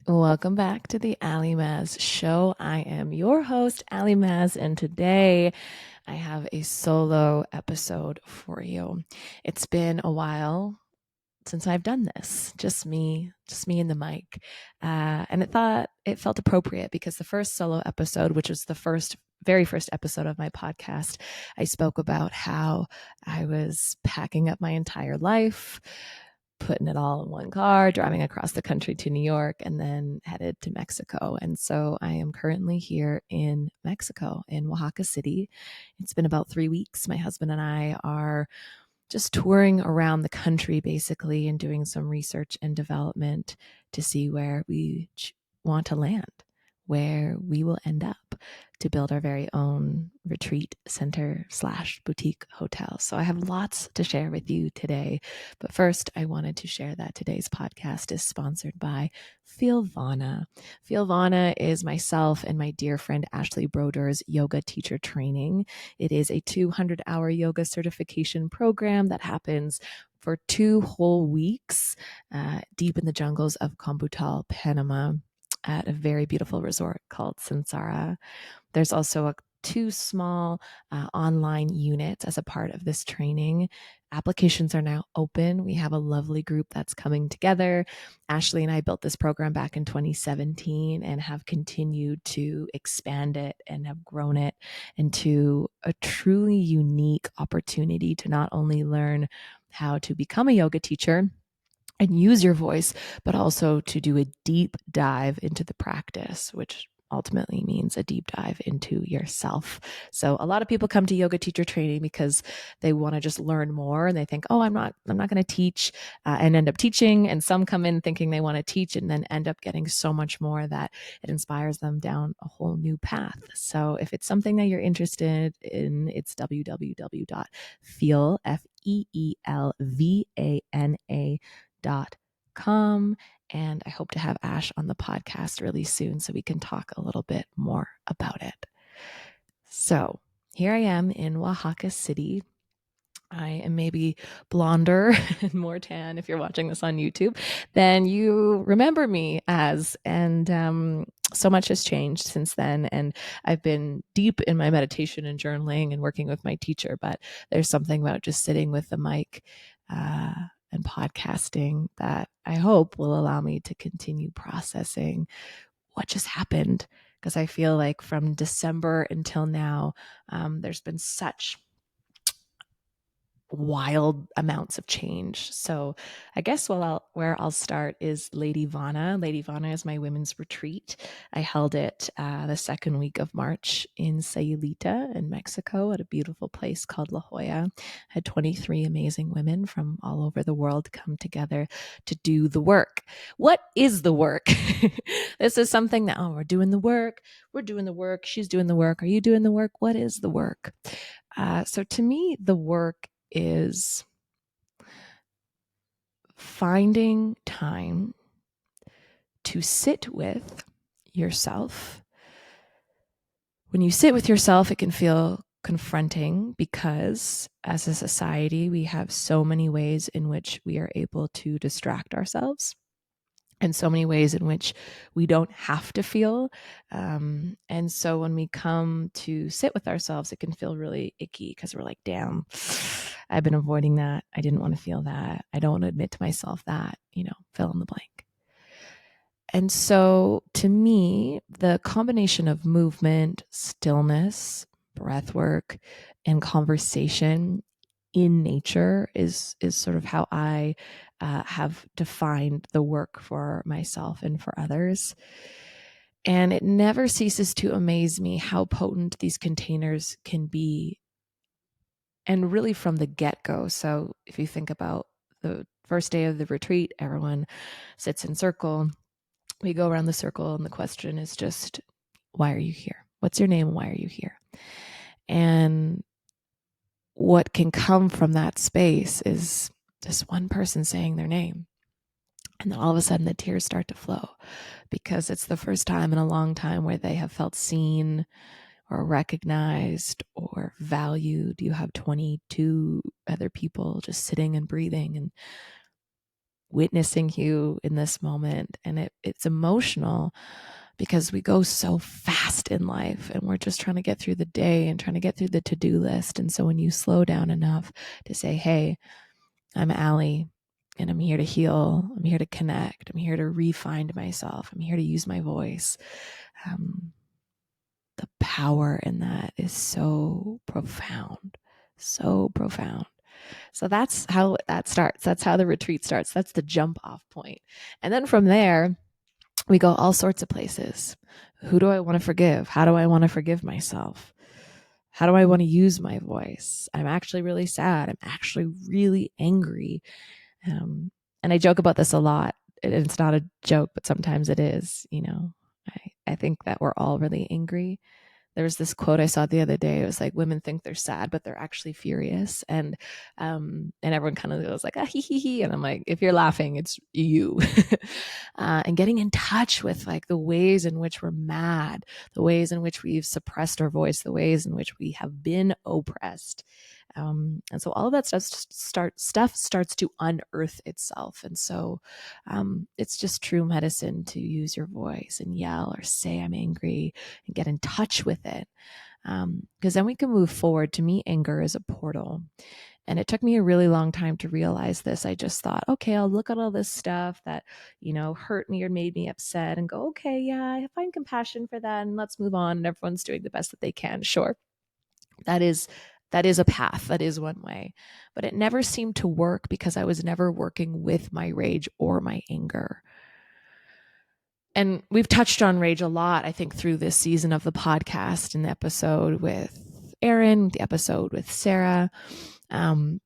Welcome back to the Ali Maz Show. I am your host, Ali Maz, and today I have a solo episode for you. It's been a while since I've done this, just me and the mic, and it felt appropriate because the first solo episode, which was the very first episode of my podcast, I spoke about how I was packing up my entire life, putting it all in one car, driving across the country to New York, and then headed to Mexico. And so I am currently here in Mexico, in Oaxaca City. It's been about 3 weeks. My husband and I are just touring around the country basically and doing some research and development to see where we want to land, where we will end up to build our very own retreat center / boutique hotel. So I have lots to share with you today. But first, I wanted to share that today's podcast is sponsored by Feel Vana. Feel Vana is myself and my dear friend Ashley Broder's yoga teacher training. It is a 200-hour yoga certification program that happens for 2 whole weeks deep in the jungles of Combutal, Panama, at a very beautiful resort called Sansara. There's also two small online units as a part of this training. Applications are now open. We have a lovely group that's coming together. Ashley and I built this program back in 2017 and have continued to expand it and have grown it into a truly unique opportunity to not only learn how to become a yoga teacher and use your voice, but also to do a deep dive into the practice, which ultimately means a deep dive into yourself. So a lot of people come to yoga teacher training because they want to just learn more and they think, oh, I'm not going to teach and end up teaching. And some come in thinking they want to teach and then end up getting so much more that it inspires them down a whole new path. So if it's something that you're interested in, it's www.feel, FEELVANA.com. And I hope to have Ash on the podcast really soon so we can talk a little bit more about it. So here I am in Oaxaca City. I am maybe blonder and more tan if you're watching this on YouTube than you remember me as. And so much has changed since then. And I've been deep in my meditation and journaling and working with my teacher. But there's something about just sitting with the mic and podcasting that I hope will allow me to continue processing what just happened. Because I feel like from December until now, there's been such wild amounts of change. So I guess where I'll start is Lady Vana. Lady Vana is my women's retreat. I held it the second week of March in Sayulita in Mexico at a beautiful place called La Jolla. I had 23 amazing women from all over the world come together to do the work. What is the work? This is something that, we're doing the work. We're doing the work. She's doing the work. Are you doing the work? What is the work? So to me, the work is finding time to sit with yourself. When you sit with yourself, it can feel confronting because as a society, we have so many ways in which we are able to distract ourselves and so many ways in which we don't have to feel. And so when we come to sit with ourselves, it can feel really icky because we're like, damn, I've been avoiding that. I didn't want to feel that. I don't want to admit to myself that, fill in the blank. And so to me, the combination of movement, stillness, breath work, and conversation in nature is sort of how I have defined the work for myself and for others. And it never ceases to amaze me how potent these containers can be. And really from the get-go. So if you think about the first day of the retreat, everyone sits in circle. We go around the circle and the question is just, why are you here? What's your name? Why are you here? And what can come from that space is just one person saying their name. And then all of a sudden the tears start to flow because it's the first time in a long time where they have felt seen or recognized or valued. You have 22 other people just sitting and breathing and witnessing you in this moment. And it's emotional because we go so fast in life and we're just trying to get through the day and trying to get through the to-do list. And so when you slow down enough to say, hey, I'm Allie and I'm here to heal. I'm here to connect. I'm here to re-find myself. I'm here to use my voice. The power in that is so profound, so profound. So that's how that starts. That's how the retreat starts. That's the jump off point. And then from there, we go all sorts of places. Who do I want to forgive? How do I want to forgive myself? How do I want to use my voice? I'm actually really sad. I'm actually really angry. And I joke about this a lot. It's not a joke, but sometimes it is. I think that we're all really angry. There was this quote I saw the other day. It was like, women think they're sad, but they're actually furious. And everyone kind of was like, ah, hee, hee, hee. And I'm like, if you're laughing, it's you. And getting in touch with like the ways in which we're mad, the ways in which we've suppressed our voice, the ways in which we have been oppressed. And so all of that stuff starts to unearth itself. And so it's just true medicine to use your voice and yell or say, I'm angry, and get in touch with it. Because then we can move forward. To me, anger is a portal. And it took me a really long time to realize this. I just thought, okay, I'll look at all this stuff that, hurt me or made me upset and go, okay, yeah, I find compassion for that and let's move on. And everyone's doing the best that they can. Sure. That is a path. That is one way. But it never seemed to work because I was never working with my rage or my anger. And we've touched on rage a lot, I think, through this season of the podcast, in the episode with Erin, the episode with Sarah. And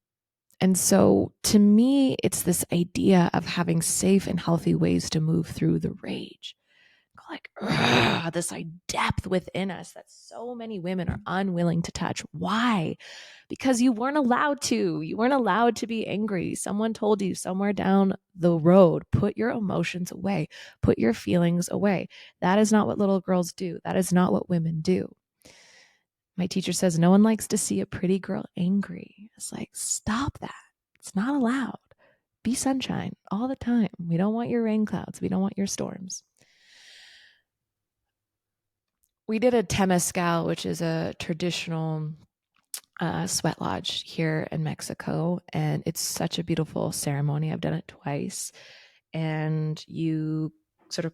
so to me, it's this idea of having safe and healthy ways to move through the rage. Like this depth within us that so many women are unwilling to touch. Why? Because you weren't allowed to. You weren't allowed to be angry. Someone told you somewhere down the road, put your emotions away, put your feelings away. That is not what little girls do. That is not what women do. My teacher says no one likes to see a pretty girl angry. It's like, stop that. It's not allowed. Be sunshine all the time. We don't want your rain clouds. We don't want your storms. We did a temascal, which is a traditional sweat lodge here in Mexico. And it's such a beautiful ceremony. I've done it twice. And you sort of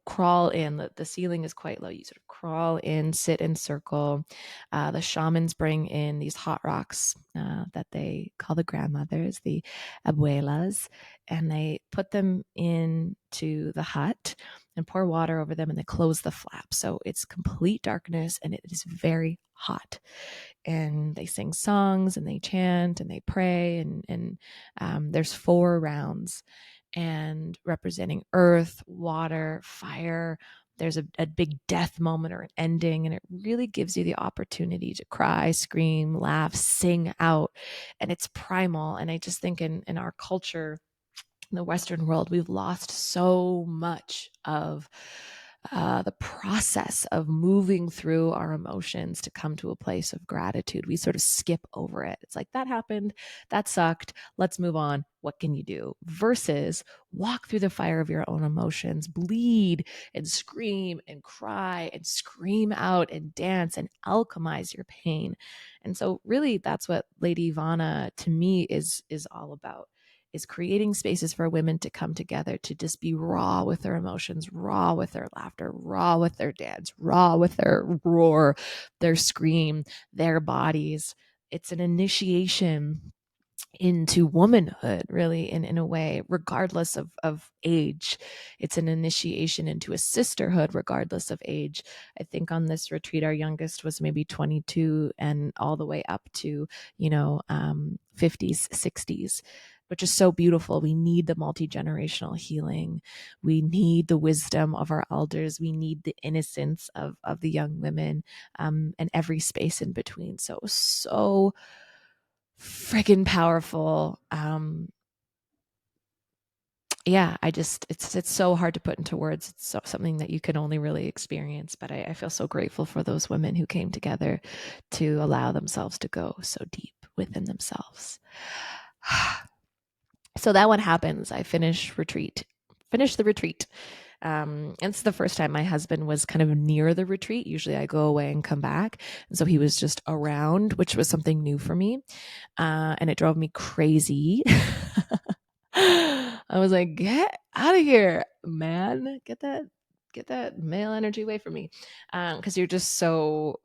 crawl in. The ceiling is quite low. You sort of crawl in, sit in circle. The shamans bring in these hot rocks that they call the grandmothers, the abuelas, and they put them into the hut and pour water over them, and they close the flap. So it's complete darkness and it is very hot. And they sing songs and they chant and they pray, and there's 4 rounds, and representing earth, water, fire. There's a big death moment or an ending, and it really gives you the opportunity to cry, scream, laugh, sing out, and it's primal. And I just think in our culture, in the Western world, we've lost so much of the process of moving through our emotions to come to a place of gratitude. We sort of skip over it. It's like, that happened, that sucked, let's move on. What can you do? Versus walk through the fire of your own emotions, bleed and scream and cry and scream out and dance and alchemize your pain. And so really that's what Lady Ivana to me is all about, is creating spaces for women to come together to just be raw with their emotions, raw with their laughter, raw with their dance, raw with their roar, their scream, their bodies. It's an initiation into womanhood, really, in a way, regardless of age. It's an initiation into a sisterhood, regardless of age. I think on this retreat, our youngest was maybe 22 and all the way up to, 50s, 60s, which is so beautiful. We need the multi-generational healing. We need the wisdom of our elders. We need the innocence of the young women, and every space in between. So it was so friggin' powerful. Yeah, it's so hard to put into words. It's something that you can only really experience, but I feel so grateful for those women who came together to allow themselves to go so deep within themselves. So that one happens. I finish the retreat. And it's the first time my husband was kind of near the retreat. Usually I go away and come back. And so he was just around, which was something new for me. And it drove me crazy. I was like, get out of here, man. Get that male energy away from me. Because you're just so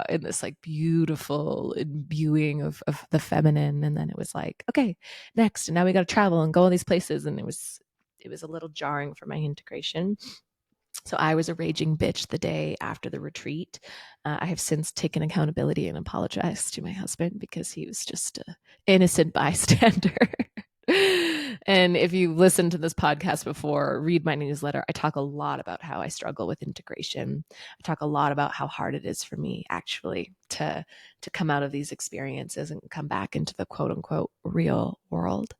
in this like beautiful imbuing of the feminine. And then it was like, okay, next. And now we got to travel and go all these places. And it was a little jarring for my integration. So I was a raging bitch the day after the retreat. I have since taken accountability and apologized to my husband because he was just an innocent bystander. And if you listened to this podcast before, read my newsletter, I talk a lot about how I struggle with integration. I talk a lot about how hard it is for me actually to come out of these experiences and come back into the quote unquote real world.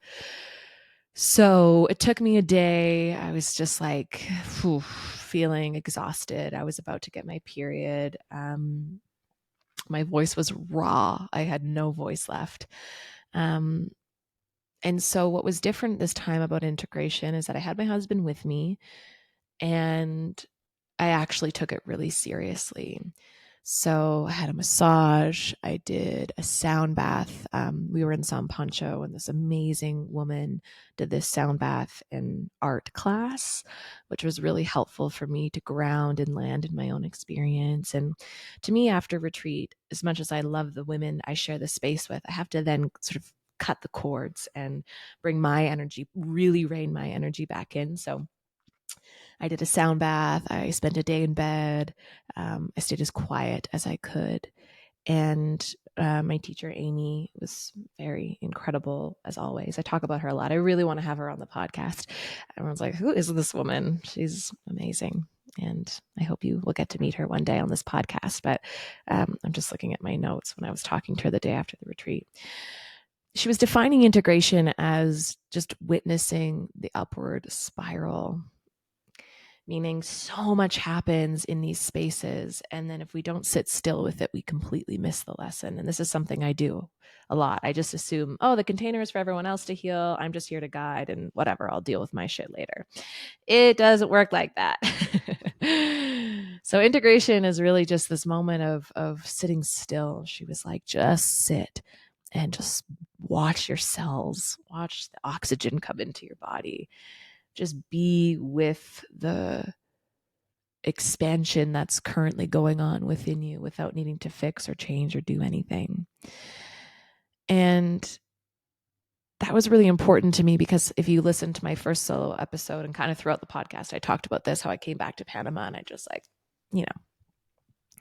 So it took me a day. I was just like feeling exhausted. I was about to get my period. My voice was raw. I had no voice left. Um, and so what was different this time about integration is that I had my husband with me and I actually took it really seriously. So I had a massage. I did a sound bath. We were in San Pancho, and this amazing woman did this sound bath and art class, which was really helpful for me to ground and land in my own experience. And to me, after retreat, as much as I love the women I share the space with, I have to then sort of cut the cords and bring my energy, really rein my energy back in. So I did a sound bath. I spent a day in bed. I stayed as quiet as I could. And my teacher, Amy, was very incredible as always. I talk about her a lot. I really want to have her on the podcast. Everyone's like, who is this woman? She's amazing. And I hope you will get to meet her one day on this podcast. But I'm just looking at my notes when I was talking to her the day after the retreat. She was defining integration as just witnessing the upward spiral, meaning so much happens in these spaces. And then if we don't sit still with it, we completely miss the lesson. And this is something I do a lot. I just assume, oh, the container is for everyone else to heal. I'm just here to guide and whatever, I'll deal with my shit later. It doesn't work like that. So integration is really just this moment of sitting still. She was like, just sit and just watch your cells, watch the oxygen come into your body, just be with the expansion that's currently going on within you without needing to fix or change or do anything. And that was really important to me because if you listen to my first solo episode and kind of throughout the podcast, I talked about this, how I came back to Panama and I just like,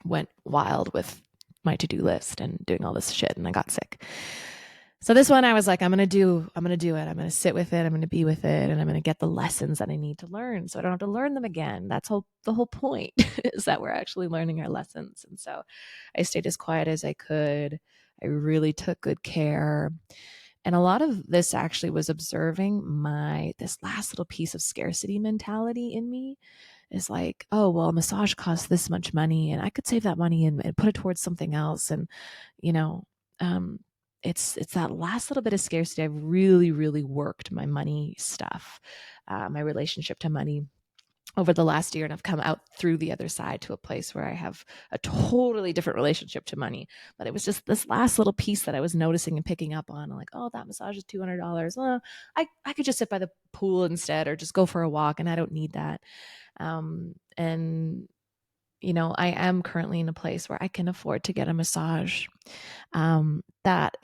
went wild with my to-do list and doing all this shit and I got sick. So this one I was like, I'm going to do it. I'm going to sit with it. I'm going to be with it. And I'm going to get the lessons that I need to learn so I don't have to learn them again. That's the whole point is that we're actually learning our lessons. And so I stayed as quiet as I could. I really took good care. And a lot of this actually was observing this last little piece of scarcity mentality in me is like, oh, well, a massage costs this much money and I could save that money and put it towards something else. And, you know, um, it's that last little bit of scarcity. I've really, really worked my money stuff, my relationship to money over the last year, and I've come out through the other side to a place where I have a totally different relationship to money. But it was just this last little piece that I was noticing and picking up on. I'm like, oh, that massage is $200. Well, I could just sit by the pool instead or just go for a walk, and I don't need that. And I am currently in a place where I can afford to get a massage. That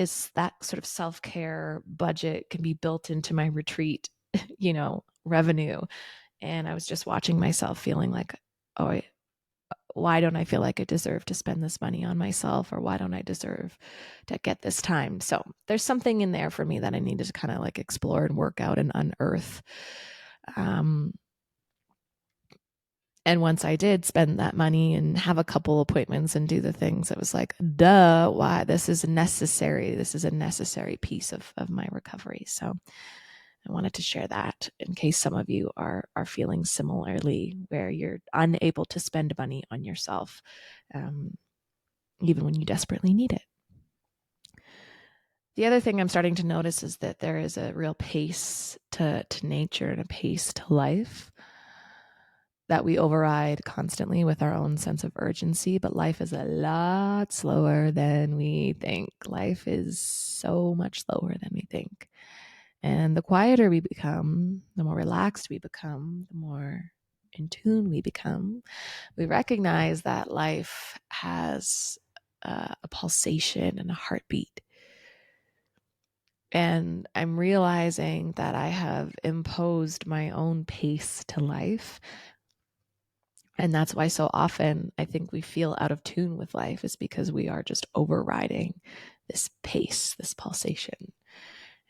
sort of self-care budget can be built into my retreat, revenue. And I was just watching myself feeling like, oh, why don't I feel like I deserve to spend this money on myself? Or why don't I deserve to get this time? So there's something in there for me that I needed to kind of like explore and work out and unearth. And once I did spend that money and have a couple appointments and do the things, it was like, duh, why? This is necessary. This is a necessary piece of my recovery. So I wanted to share that in case some of you are feeling similarly, where you're unable to spend money on yourself, even when you desperately need it. The other thing I'm starting to notice is that there is a real pace to nature and a pace to life that we override constantly with our own sense of urgency, but life is a lot slower than we think. Life is so much slower than we think. And the quieter we become, the more relaxed we become, the more in tune we become, we recognize that life has a pulsation and a heartbeat. And I'm realizing that I have imposed my own pace to life. And that's why so often I think we feel out of tune with life, is because we are just overriding this pace, this pulsation.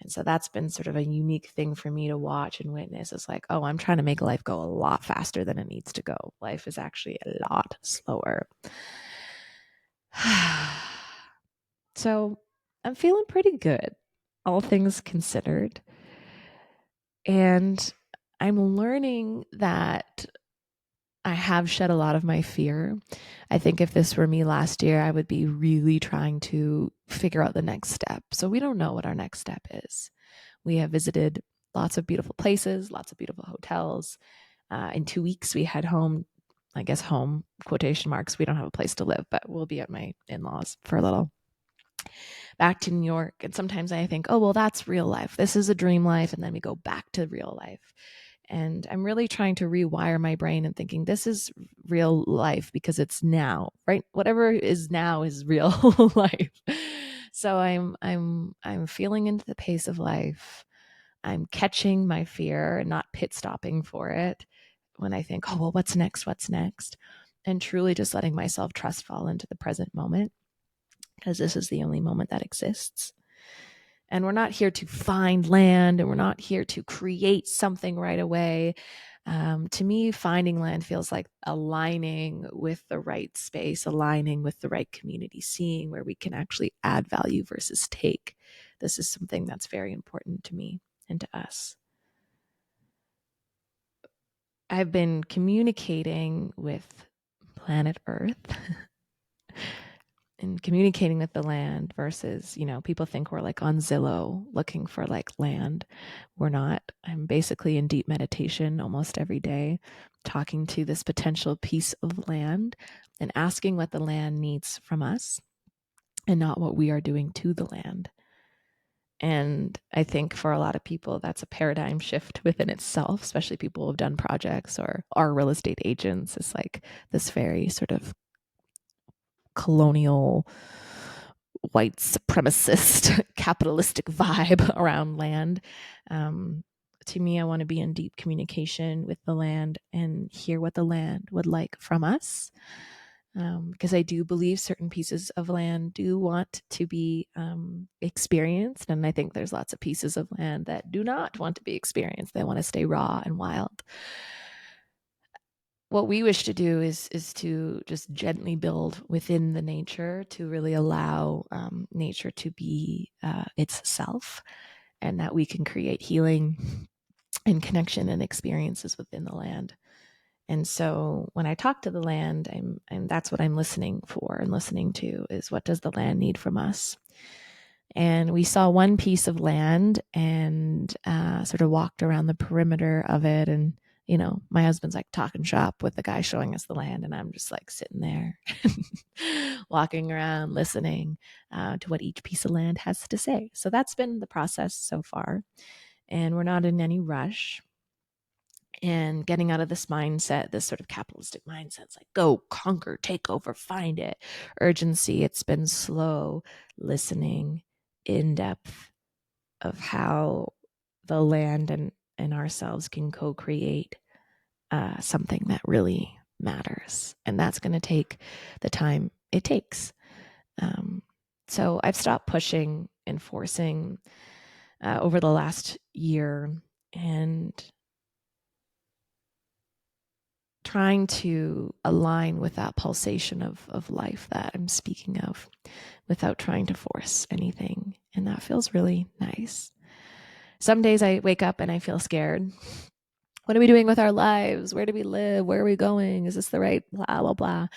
And so that's been sort of a unique thing for me to watch and witness. It's like, oh, I'm trying to make life go a lot faster than it needs to go. Life is actually a lot slower. So I'm feeling pretty good, all things considered. And I'm learning that I have shed a lot of my fear. I think if this were me last year, I would be really trying to figure out the next step. So we don't know what our next step is. We have visited lots of beautiful places, lots of beautiful hotels. In 2 weeks, we head home. I guess home, quotation marks. We don't have a place to live, but we'll be at my in-laws for a little. Back to New York. And sometimes I think, oh, well, that's real life. This is a dream life. And then we go back to real life. And I'm really trying to rewire my brain and thinking this is real life because it's now, right? Whatever is now is real life. So I'm feeling into the pace of life. I'm catching my fear and not pit stopping for it when I think, oh, well, what's next? What's next? And truly just letting myself trust fall into the present moment, because this is the only moment that exists. And we're not here to find land, and we're not here to create something right away. To me, finding land feels like aligning with the right space, aligning with the right community, seeing where we can actually add value versus take. This is something that's very important to me and to us. I've been communicating with planet Earth and communicating with the land versus, people think we're like on Zillow looking for like land. We're not. I'm basically in deep meditation almost every day, talking to this potential piece of land and asking what the land needs from us and not what we are doing to the land. And I think for a lot of people, that's a paradigm shift within itself, especially people who have done projects or are real estate agents. It's like this very sort of colonial, white supremacist, capitalistic vibe around land. To me, I want to be in deep communication with the land and hear what the land would like from us. Because I do believe certain pieces of land do want to be experienced. And I think there's lots of pieces of land that do not want to be experienced. They want to stay raw and wild. What we wish to do is to just gently build within the nature, to really allow nature to be its self, and that we can create healing and connection and experiences within the land. And so when I talk to the land, and that's what I'm listening for and listening to, is what does the land need from us? And we saw one piece of land and sort of walked around the perimeter of it. And, my husband's like talking shop with the guy showing us the land. And I'm just like sitting there, walking around, listening to what each piece of land has to say. So that's been the process so far. And we're not in any rush. And getting out of this mindset, this sort of capitalistic mindset, it's like go, conquer, take over, find it. Urgency, it's been slow listening, in depth of how the land and ourselves can co-create something that really matters. And that's going to take the time it takes. So I've stopped pushing and forcing over the last year, and trying to align with that pulsation of life that I'm speaking of without trying to force anything. And that feels really nice. Some days I wake up and I feel scared. What are we doing with our lives? Where do we live? Where are we going? Is this the right blah, blah, blah?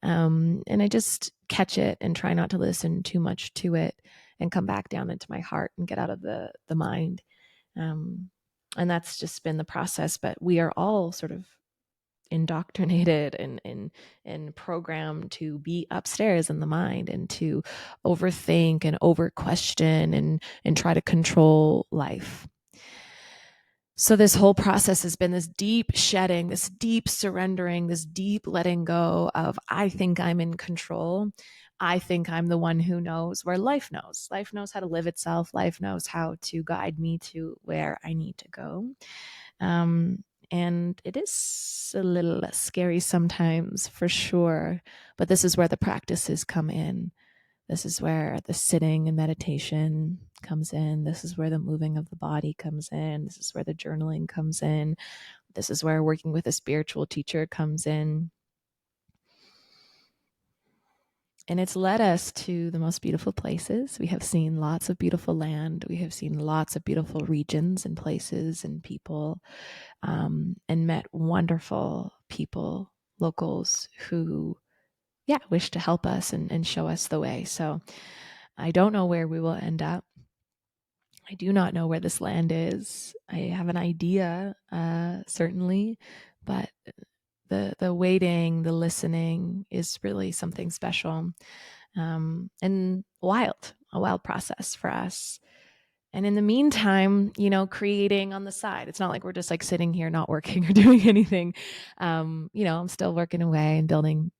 And I just catch it and try not to listen too much to it and come back down into my heart and get out of the mind. Um, and that's just been the process. But we are all sort of indoctrinated and programmed to be upstairs in the mind and to overthink and over question and try to control life. So this whole process has been this deep shedding, this deep surrendering, this deep letting go of, I think I'm in control. I think I'm the one who knows, where life knows. Life knows how to live itself. Life knows how to guide me to where I need to go. And it is a little scary sometimes, for sure. But this is where the practices come in. This is where the sitting and meditation comes in. This is where the moving of the body comes in. This is where the journaling comes in. This is where working with a spiritual teacher comes in. And it's led us to the most beautiful places. We have seen lots of beautiful land. We have seen lots of beautiful regions and places and people, and met wonderful people, locals who, wish to help us and show us the way. So I don't know where we will end up. I do not know where this land is. I have an idea, certainly, but the waiting, the listening is really something special, and a wild process for us. And in the meantime, creating on the side. It's not like we're just like sitting here not working or doing anything. I'm still working away and building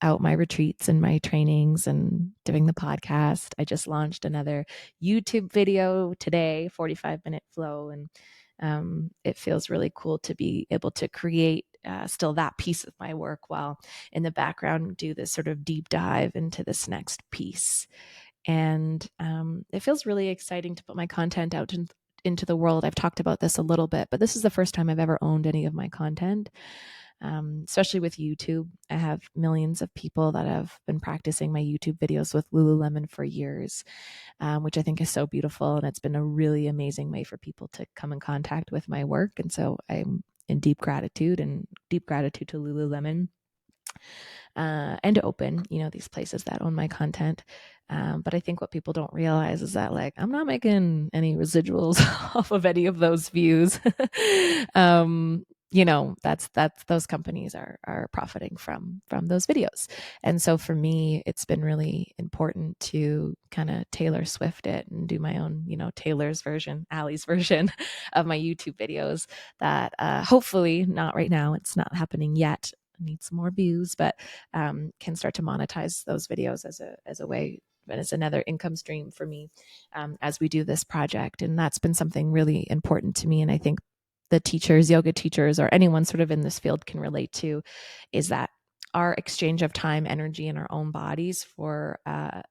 out my retreats and my trainings and doing the podcast. I just launched another YouTube video today, 45-minute flow. And it feels really cool to be able to create still that piece of my work while in the background do this sort of deep dive into this next piece. And it feels really exciting to put my content out into the world. I've talked about this a little bit, but this is the first time I've ever owned any of my content. Especially with YouTube. I have millions of people that have been practicing my YouTube videos with Lululemon for years, which I think is so beautiful. And it's been a really amazing way for people to come in contact with my work. And so I'm in deep gratitude to Lululemon, and to open, these places that own my content. But I think what people don't realize is that, like, I'm not making any residuals off of any of those views. That's those companies are profiting from those videos. And so for me, it's been really important to kind of Taylor Swift it and do my own, Taylor's version, Allie's version of my YouTube videos that hopefully, not right now, it's not happening yet, need some more views, but can start to monetize those videos as a way, and as another income stream for me, as we do this project. And that's been something really important to me. And I think the teachers, yoga teachers, or anyone sort of in this field can relate to, is that our exchange of time, energy in our own bodies for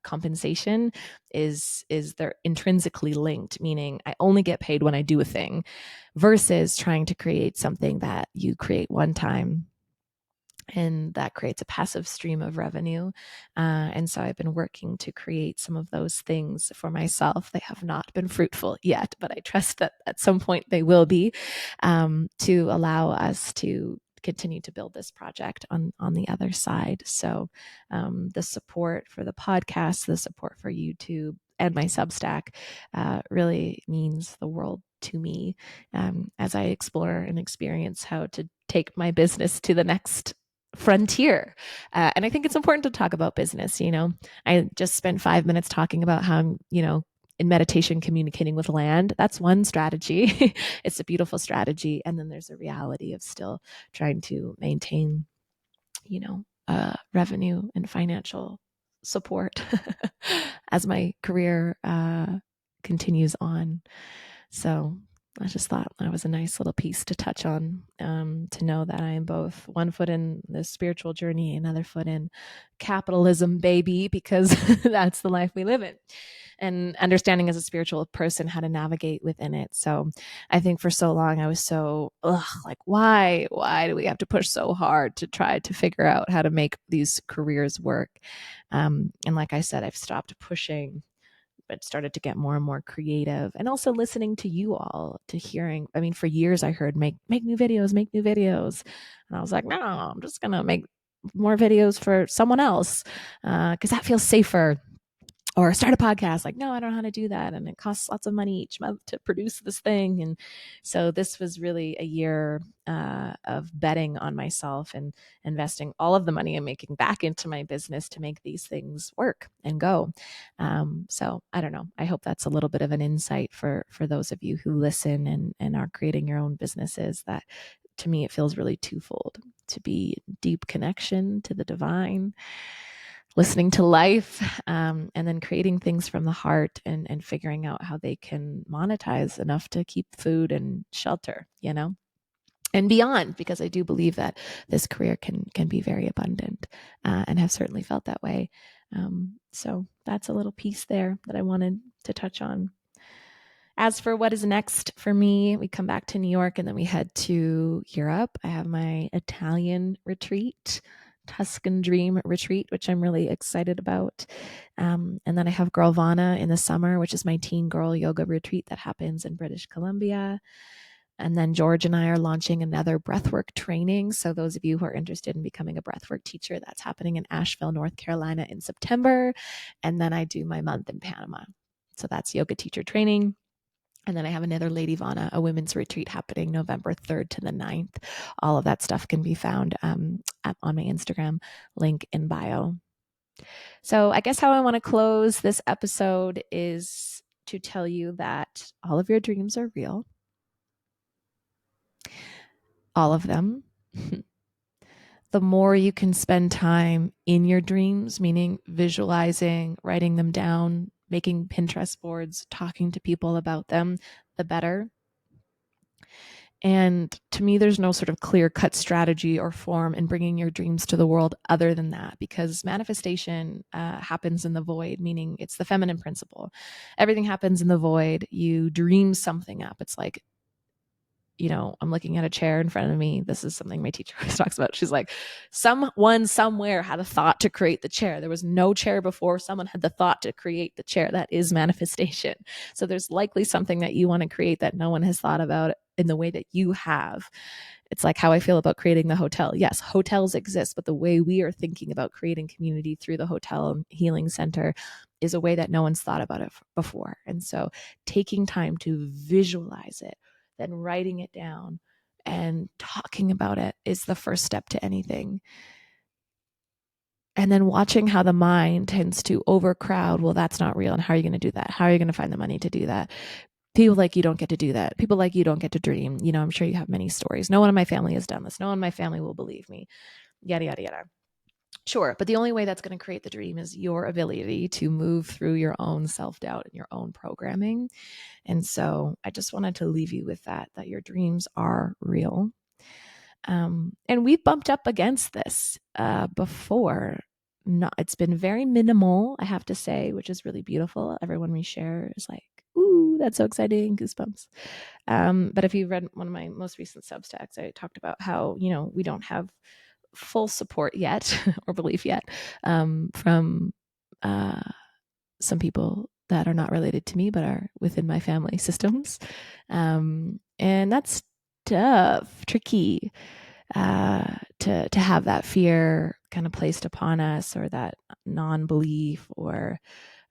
compensation is they're intrinsically linked, meaning I only get paid when I do a thing, versus trying to create something that you create one time and that creates a passive stream of revenue. And so I've been working to create some of those things for myself. They have not been fruitful yet, but I trust that at some point they will be, to allow us to continue to build this project on the other side. So the support for the podcast, the support for YouTube, and my Substack really means the world to me, as I explore and experience how to take my business to the next frontier. And I think it's important to talk about business. I just spent 5 minutes talking about how I'm, in meditation, communicating with land. That's one strategy. It's a beautiful strategy. And then there's a reality of still trying to maintain, revenue and financial support as my career continues on. So I just thought that was a nice little piece to touch on, to know that I am both one foot in the spiritual journey, another foot in capitalism, baby, because that's the life we live in, and understanding as a spiritual person how to navigate within it. So I think for so long I was so, like, why do we have to push so hard to try to figure out how to make these careers work? And like I said, I've stopped pushing, but started to get more and more creative, and also listening to you all, to hearing. I mean, for years I heard make new videos, and I was like, no, I'm just gonna make more videos for someone else, because that feels safer. or start a podcast. Like, no, I don't know how to do that. And it costs lots of money each month to produce this thing. And so this was really a year of betting on myself and investing all of the money I'm making back into my business to make these things work and go. So I don't know. I hope that's a little bit of an insight for those of you who listen and are creating your own businesses. That to me, it feels really twofold: to be deep connection to the divine, listening to life, and then creating things from the heart and figuring out how they can monetize enough to keep food and shelter, and beyond, because I do believe that this career can be very abundant, and have certainly felt that way. So that's a little piece there that I wanted to touch on. As for what is next for me, we come back to New York and then we head to Europe. I have my Italian retreat, Tuscan Dream retreat, which I'm really excited about. And then I have Girlvana in the summer, which is my teen girl yoga retreat that happens in British Columbia. And then George and I are launching another breathwork training. So those of you who are interested in becoming a breathwork teacher, that's happening in Asheville, North Carolina in September. And then I do my month in Panama. So that's yoga teacher training. And then I have another Lady Vana, a women's retreat happening November 3rd to the 9th. All of that stuff can be found on my Instagram, link in bio. So I guess how I want to close this episode is to tell you that all of your dreams are real. All of them. The more you can spend time in your dreams, meaning visualizing, writing them down, making Pinterest boards, talking to people about them, the better. And to me, there's no sort of clear-cut strategy or form in bringing your dreams to the world other than that, because manifestation happens in the void, meaning it's the feminine principle. Everything happens in the void. You dream something up. It's like, I'm looking at a chair in front of me. This is something my teacher always talks about. She's like, someone somewhere had a thought to create the chair. There was no chair before. Someone had the thought to create the chair. That is manifestation. So there's likely something that you want to create that no one has thought about in the way that you have. It's like how I feel about creating the hotel. Yes, hotels exist, but the way we are thinking about creating community through the hotel healing center is a way that no one's thought about it before. And so taking time to visualize it, then writing it down and talking about it is the first step to anything. And then watching how the mind tends to overcrowd. Well, that's not real. And how are you going to do that? How are you going to find the money to do that? People like you don't get to do that. People like you don't get to dream. I'm sure you have many stories. No one in my family has done this. No one in my family will believe me. Yada, yada, yada. Sure. But the only way that's going to create the dream is your ability to move through your own self-doubt and your own programming. And so I just wanted to leave you with that your dreams are real. And we've bumped up against this before. It's been very minimal, I have to say, which is really beautiful. Everyone we share is like, ooh, that's so exciting, goosebumps. But if you read one of my most recent Substacks, I talked about how, we don't have full support yet or belief yet from some people that are not related to me but are within my family systems. And that's tough, tricky, to have that fear kind of placed upon us, or that non-belief, or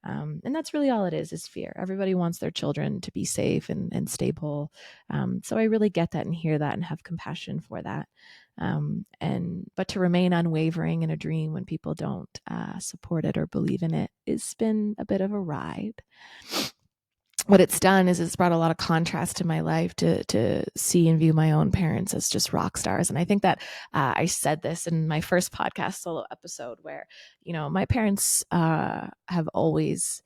and that's really all it is fear. Everybody wants their children to be safe and stable. So I really get that and hear that and have compassion for that. But to remain unwavering in a dream when people don't support it or believe in it has been a bit of a ride. What it's done is it's brought a lot of contrast to my life to see and view my own parents as just rock stars. And I think that I said this in my first podcast solo episode where, my parents have always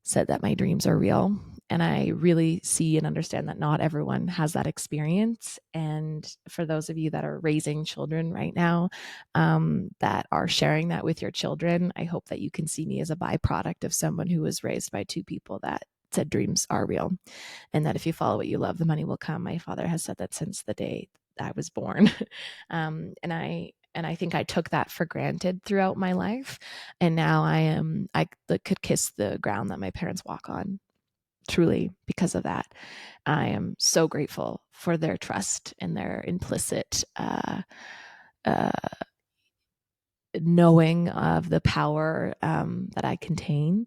said that my dreams are real. And I really see and understand that not everyone has that experience. And for those of you that are raising children right now, that are sharing that with your children, I hope that you can see me as a byproduct of someone who was raised by two people that said dreams are real, and that if you follow what you love, the money will come. My father has said that since the day I was born. And I think I took that for granted throughout my life. And now I could kiss the ground that my parents walk on, truly, because of that. I am so grateful for their trust and their implicit knowing of the power that I contain,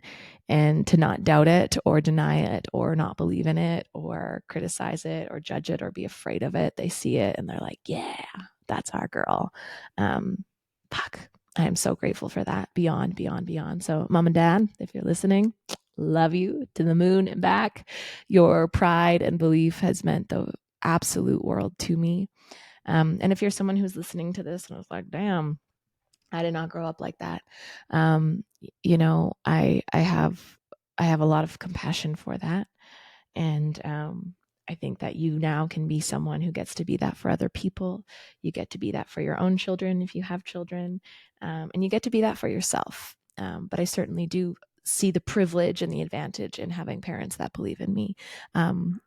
and to not doubt it or deny it or not believe in it or criticize it or judge it or be afraid of it. They see it and they're like, yeah, that's our girl. Fuck. I am so grateful for that. Beyond, beyond, beyond. So, mom and dad, if you're listening, love you to the moon and back. Your pride and belief has meant the absolute world to me. And if you're someone who's listening to this and was like, damn, I did not grow up like that. I have a lot of compassion for that, and I think that you now can be someone who gets to be that for other people. You get to be that for your own children if you have children, and you get to be that for yourself. But I certainly do see the privilege and the advantage in having parents that believe in me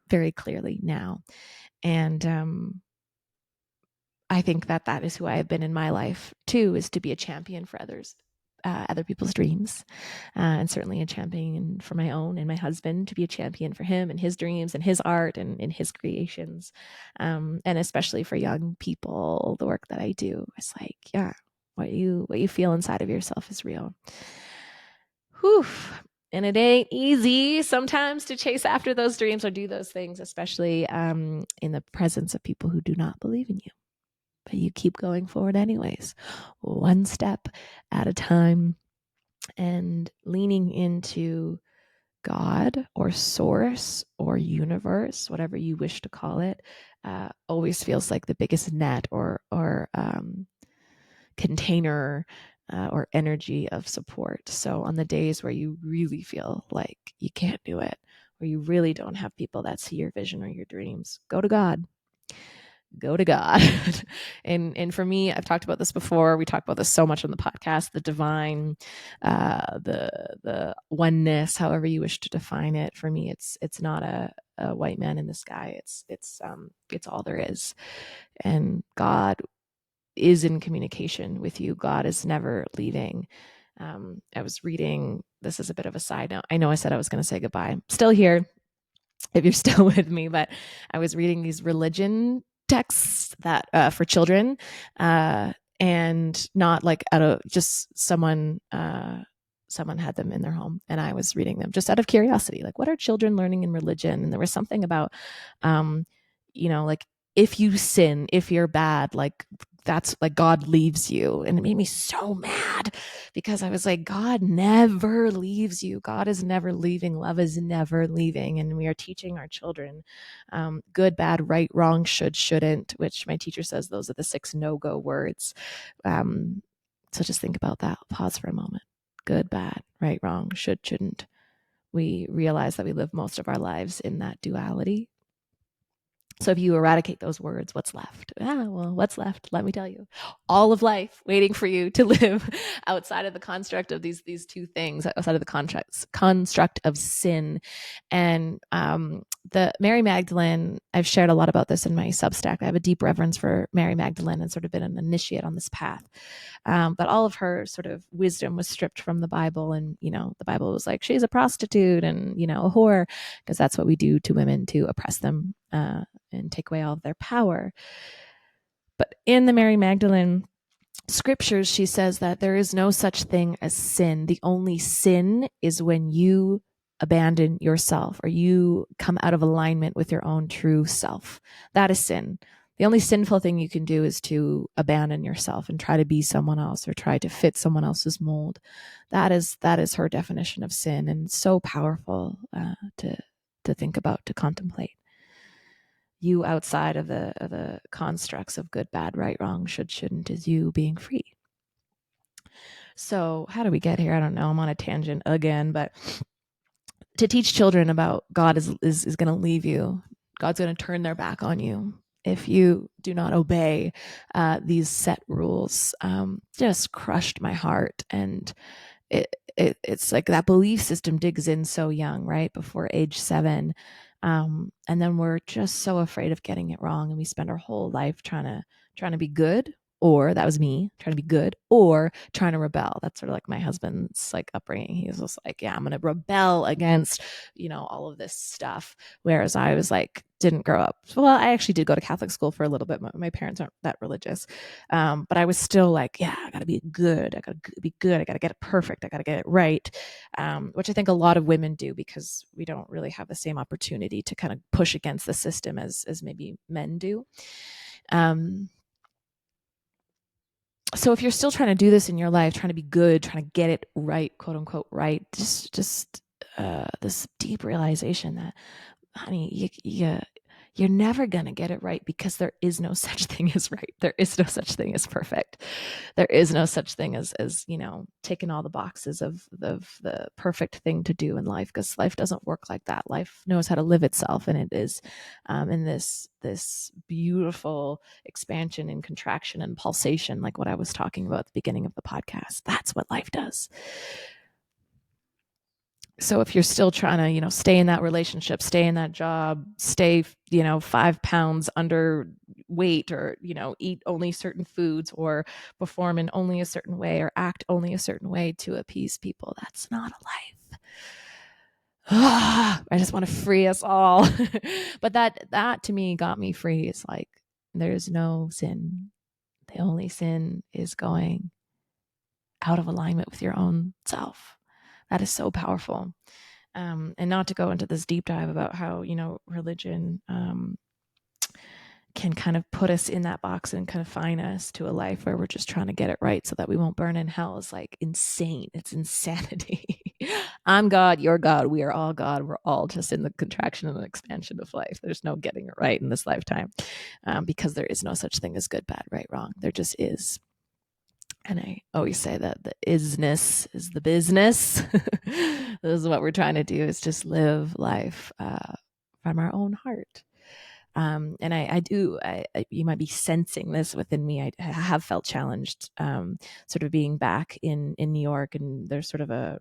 very clearly now, and I think that that is who I have been in my life too, is to be a champion for others, other people's dreams, and certainly a champion for my own and my husband, to be a champion for him and his dreams and his art and in his creations, and especially for young people, the work that I do. It's like, yeah, what you feel inside of yourself is real. Whew. And it ain't easy sometimes to chase after those dreams or do those things, especially in the presence of people who do not believe in you. But you keep going forward anyways, one step at a time, and leaning into God or source or universe, whatever you wish to call it, always feels like the biggest net or container or energy of support. So on the days where you really feel like you can't do it, or you really don't have people that see your vision or your dreams, go to God. Go to God. and for me, I've talked about this before. We talk about this so much on the podcast, the divine, the oneness, however you wish to define it. For me, it's not a white man in the sky. It's all there is. And God is in communication with you. God is never leaving. I was reading, this is a bit of a side note. I know I said I was going to say goodbye. I'm still here if you're still with me, but I was reading these religion texts that for children, and not like out of just someone had them in their home, and I was reading them just out of curiosity, like, what are children learning in religion? And there was something about like, if you sin, if you're bad, like, that's like God leaves you. And it made me so mad, because I was like, God never leaves you. God is never leaving. Love is never leaving. And we are teaching our children good, bad, right, wrong, should, shouldn't, which my teacher says those are the 6 no-go words. So just think about that. Pause for a moment. Good, bad, right, wrong, should, shouldn't. We realize that we live most of our lives in that duality. So if you eradicate those words, what's left? What's left? Let me tell you, all of life waiting for you to live outside of the construct of these 2 things, outside of the construct of sin. And the Mary Magdalene, I've shared a lot about this in my Substack. I have a deep reverence for Mary Magdalene and sort of been an initiate on this path. But all of her sort of wisdom was stripped from the Bible. And, the Bible was like, she's a prostitute and, a whore, because that's what we do to women to oppress them and take away all of their power. But in the Mary Magdalene scriptures, she says that there is no such thing as sin. The only sin is when you abandon yourself, or you come out of alignment with your own true self. That is sin. The only sinful thing you can do is to abandon yourself and try to be someone else, or try to fit someone else's mold. That is her definition of sin, and so powerful to think about, to contemplate. You outside of the constructs of good, bad, right, wrong, should, shouldn't, is you being free. So how do we get here? I don't know. I'm on a tangent again, but to teach children about God is going to leave you. God's going to turn their back on you if you do not obey these set rules. Just crushed my heart. And it's like that belief system digs in so young, right? Before age 7. And then we're just so afraid of getting it wrong. And we spend our whole life trying to be good, or that was me trying to be good, or trying to rebel. That's sort of like my husband's like upbringing. He was just like, yeah, I'm going to rebel against, all of this stuff. Whereas I was like, didn't grow up. Well, I actually did go to Catholic school for a little bit. My parents aren't that religious. But I was still like, yeah, I got to be good. I got to be good. I got to get it perfect. I got to get it right. Which I think a lot of women do because we don't really have the same opportunity to kind of push against the system as maybe men do. So if you're still trying to do this in your life, trying to be good, trying to get it right, quote unquote, right, just this deep realization that, honey, you're never going to get it right because there is no such thing as right. There is no such thing as perfect. There is no such thing as ticking all the boxes of the perfect thing to do in life, because life doesn't work like that. Life knows how to live itself, and it is in this beautiful expansion and contraction and pulsation, like what I was talking about at the beginning of the podcast. That's what life does. So if you're still trying to, stay in that relationship, stay in that job, stay, 5 pounds underweight, or, eat only certain foods, or perform in only a certain way, or act only a certain way to appease people, that's not a life. I just want to free us all. But that to me got me free. It's like, there's no sin. The only sin is going out of alignment with your own self. That is so powerful. And not to go into this deep dive about how, religion can kind of put us in that box and confine us to a life where we're just trying to get it right so that we won't burn in hell, is like insane. It's insanity. I'm God, you're God, we are all God. We're all just in the contraction and expansion of life. There's no getting it right in this lifetime, because there is no such thing as good, bad, right, wrong. There just is. And I always say that the isness is the business. This is what we're trying to do, is just live life from our own heart. And I do, you might be sensing this within me. I have felt challenged, sort of being back in New York, and there's sort of a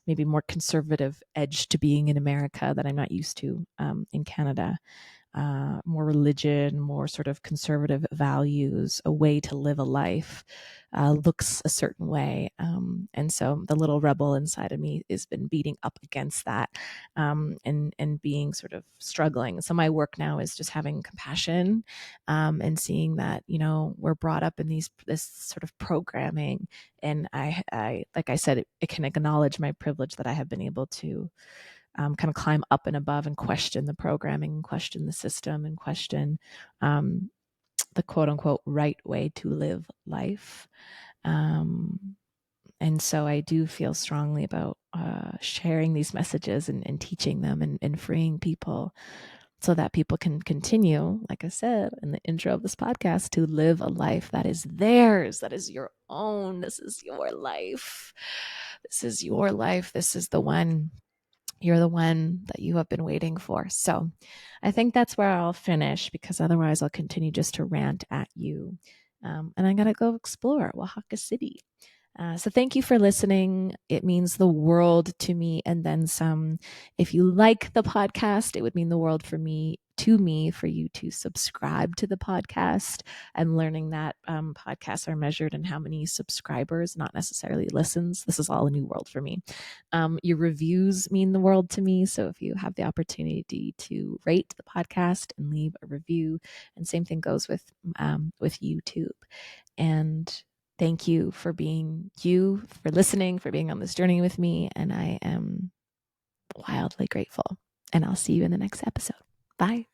maybe more conservative edge to being in America that I'm not used to in Canada. More religion, more sort of conservative values, a way to live a life looks a certain way. And so the little rebel inside of me has been beating up against that, and being sort of struggling. So my work now is just having compassion, and seeing that, we're brought up in this sort of programming. And I like I said, it can acknowledge my privilege that I have been able to kind of climb up and above and question the programming, and question the system, and question the quote unquote right way to live life. And so I do feel strongly about sharing these messages, and teaching them, and freeing people, so that people can continue, like I said in the intro of this podcast, to live a life that is theirs, that is your own. This is your life. This is your life. This is the one. You're the one that you have been waiting for. So I think that's where I'll finish, because otherwise I'll continue just to rant at you. And I'm going to go explore Oaxaca City. So thank you for listening. It means the world to me, and then some. If you like the podcast, it would mean the world for you to subscribe to the podcast. I'm learning that podcasts are measured in how many subscribers, not necessarily listens. This is all a new world for me. Your reviews mean the world to me. So if you have the opportunity to rate the podcast and leave a review, and same thing goes with YouTube. And thank you for being you, for listening, for being on this journey with me. And I am wildly grateful. And I'll see you in the next episode. Bye.